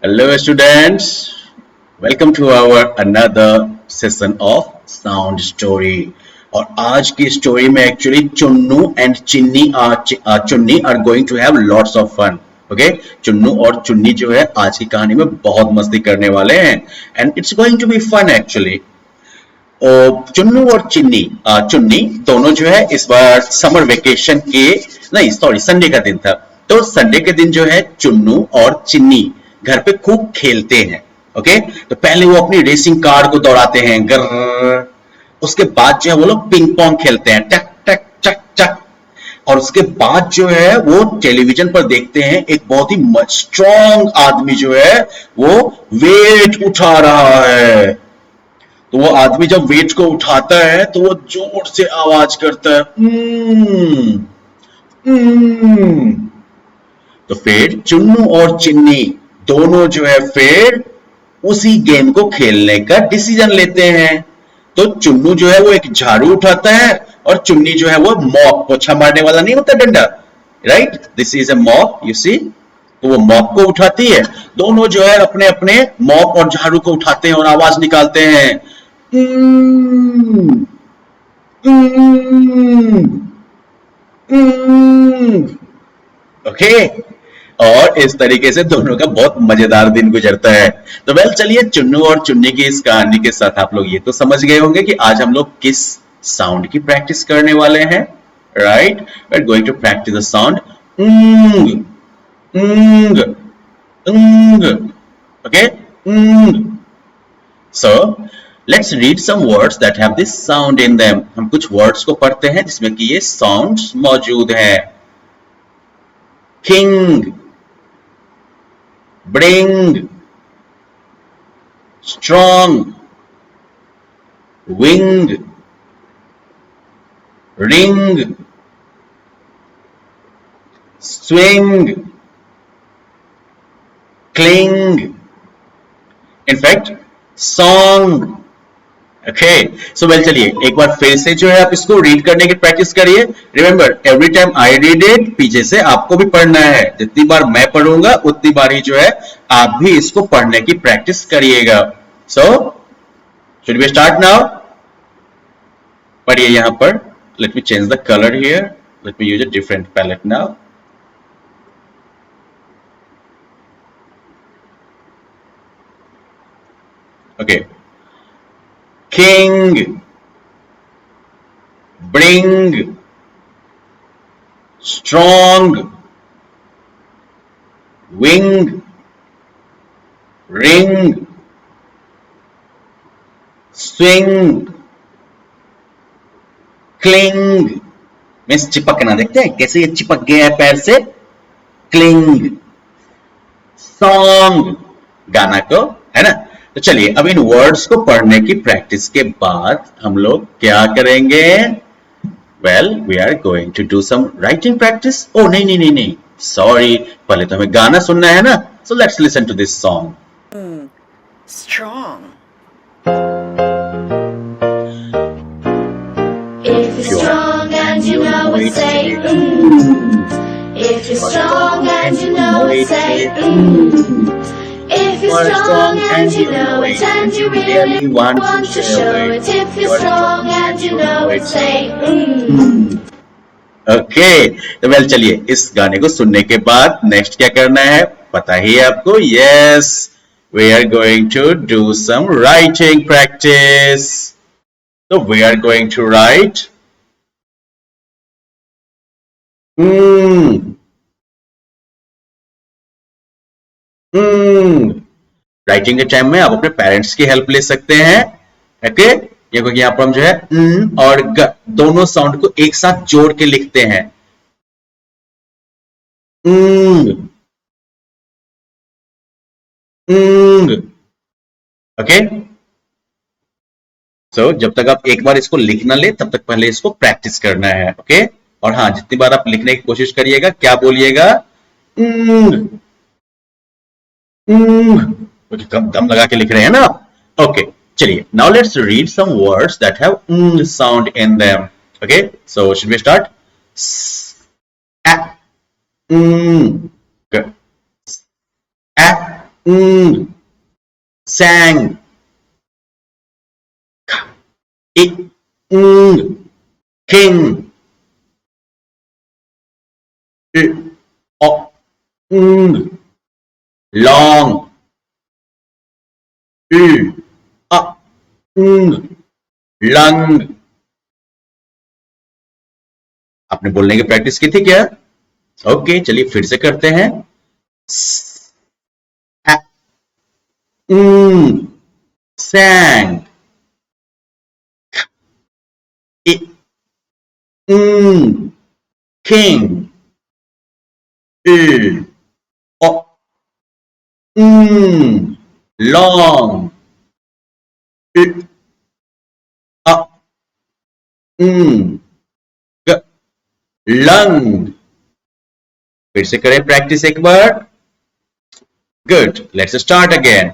Hello students, welcome to our another session of sound story. और आज की story में actually Chunnu and Chunni are going to have lots of fun. Okay, Chunnu और चुन्नी जो है आज की कहानी में बहुत मस्ती करने वाले हैं and it's going to be fun actually. Chunnu और चुन्नी दोनों जो है इस बार समर वेकेशन के नहीं सॉरी संडे का दिन था. तो संडे के दिन जो है चुन्नू और चिन्नी घर पे खूब खेलते हैं. ओके, तो पहले वो अपनी रेसिंग कार को दौड़ाते हैं गर. उसके बाद जो है वो लोग पिंग पोंग खेलते हैं टक टक चक चक. और उसके बाद जो है वो टेलीविजन पर देखते हैं एक बहुत ही स्ट्रॉन्ग आदमी जो है वो वेट उठा रहा है. तो वो आदमी जब वेट को उठाता है तो वो जोर से आवाज करता है तो फिर चुन्नू और चिन्नी दोनों जो है फिर उसी गेम को खेलने का डिसीजन लेते हैं. तो चुन्नू जो है वो एक झाड़ू उठाता है और चुन्नी जो है वो मॉप, पोछा मारने वाला नहीं होता डंडा, right, this is a mop you see. तो वो मॉप को उठाती है. दोनों जो है अपने अपने मॉप और झाड़ू को उठाते हैं और आवाज निकालते हैं ओके. और इस तरीके से दोनों का बहुत मजेदार दिन गुजरता है. तो वेल चलिए, चुन्नू और चुन्नी की इस कहानी के साथ आप लोग ये तो समझ गए होंगे कि आज हम लोग किस साउंड की प्रैक्टिस करने वाले हैं. Right, we are going to practice the sound okay. So let's read some words that have this sound in them. हम कुछ वर्ड्स को पढ़ते हैं जिसमें कि ये साउंड्स मौजूद है. king, bring, strong, wing, ring, swing, cling, in fact song. Okay, so well चलिए एक बार फिर से जो है आप इसको रीड करने की प्रैक्टिस करिए. Remember every time I read it पीछे से आपको भी पढ़ना है. जितनी बार मैं पढ़ूंगा उतनी बार ही जो है आप भी इसको पढ़ने की प्रैक्टिस करिएगा. So should we start now. पढ़िए यहां पर. Let me change the colour here. Let me use a different palette now. Okay, king, bring, strong, wing, ring, swing, cling. Means चिपकना. देखते हैं कैसे ये चिपक गया है पैर से. cling, song, गाना को, है ना. तो चलिए अब इन वर्ड्स को पढ़ने की प्रैक्टिस के बाद हम लोग क्या करेंगे. Well we are going to do some writing practice. ओ नहीं नहीं नहीं नहीं, सॉरी, पहले तो हमें गाना सुनना है ना. So let's listen to this song. Strong. If you're strong and you know it, say If you're strong and you know it, say If you're strong and you know it, and you really want to show it. If you're strong and you know it, say okay, तो well चलिए इस गाने को सुनने के बाद next क्या करना है पता ही है आपको. Yes, we are going to do some writing practice. तो we are going to write writing के टाइम में आप अपने पेरेंट्स की हेल्प ले सकते हैं. ओके, क्योंकि यहाँ पर हम जो है और ग दोनों साउंड को एक साथ जोड़ के लिखते हैं. ओके, सो जब तक आप एक बार इसको लिख ना ले तब तक पहले इसको प्रैक्टिस करना है. ओके, और हाँ, जितनी बार आप लिखने की कोशिश करिएगा क्या बोलिएगा. दम लगा के लिख रहे हैं ना. ओके, चलिए now let's read some words that have sound in them. Okay, so should we start. ng, sang, ik, ng, king, o, ng, long, a, ng, lung. आपने बोलने की प्रैक्टिस की थी क्या? ओके, चलिए फिर से करते हैं। sang, king, o, long, a, g, lung। फिर से करें प्रैक्टिस एक बार। Good, let's start again.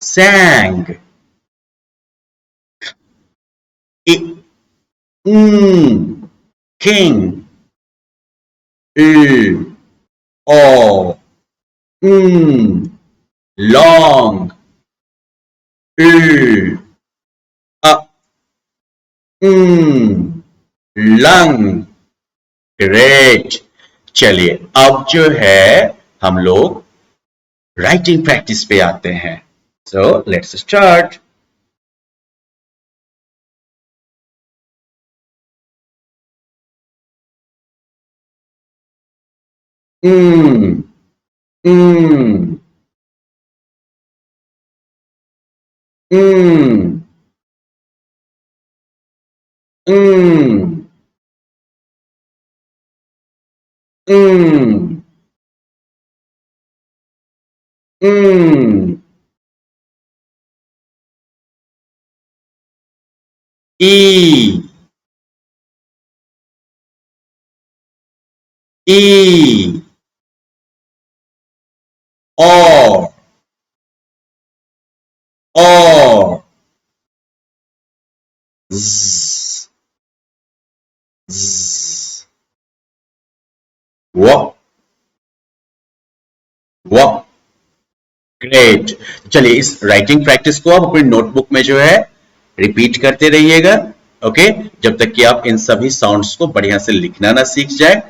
sang, king, o, long, a, lung। Great. चलिए अब जो है हम लोग राइटिंग प्रैक्टिस पे आते हैं। So let's start. mm, mm, mm, mm, mm, mm, e, e, or, z, z, w, w। Great. चलिए इस राइटिंग प्रैक्टिस को आप अपनी नोटबुक में जो है रिपीट करते रहिएगा। ओके, जब तक कि आप इन सभी साउंड्स को बढ़िया से लिखना ना सीख जाए।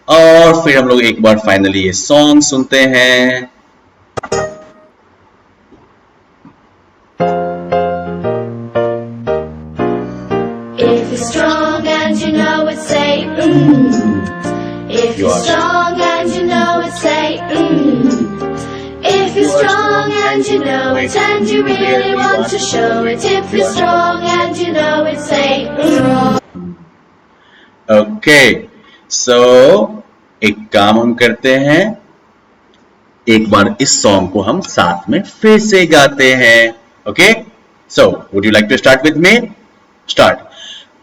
और फिर हम लोग एक बार फाइनली ये सॉन्ग सुनते हैं। If you're strong and you know it, say If you're strong and you know it, say If you're strong and you know it, and you really want to show it. If you're strong and you know it, say okay, so एक काम हम करते हैं, एक बार इस song को हम साथ में फिर से गाते हैं। Okay, so would you like to start with me? Start.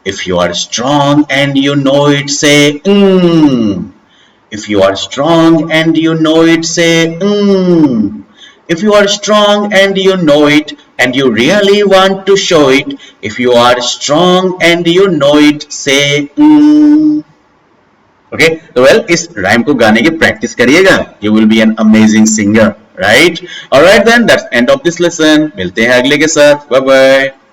If you are strong and you know it, say If you are strong and you know it, say If you are strong and you know it and you really want to show it, if you are strong and you know it, say Okay, तो well इस rhyme को गाने की practice करिएगा। You will be an amazing singer, right? Alright then, that's end of this lesson. मिलते हैं अगले के साथ। Bye bye.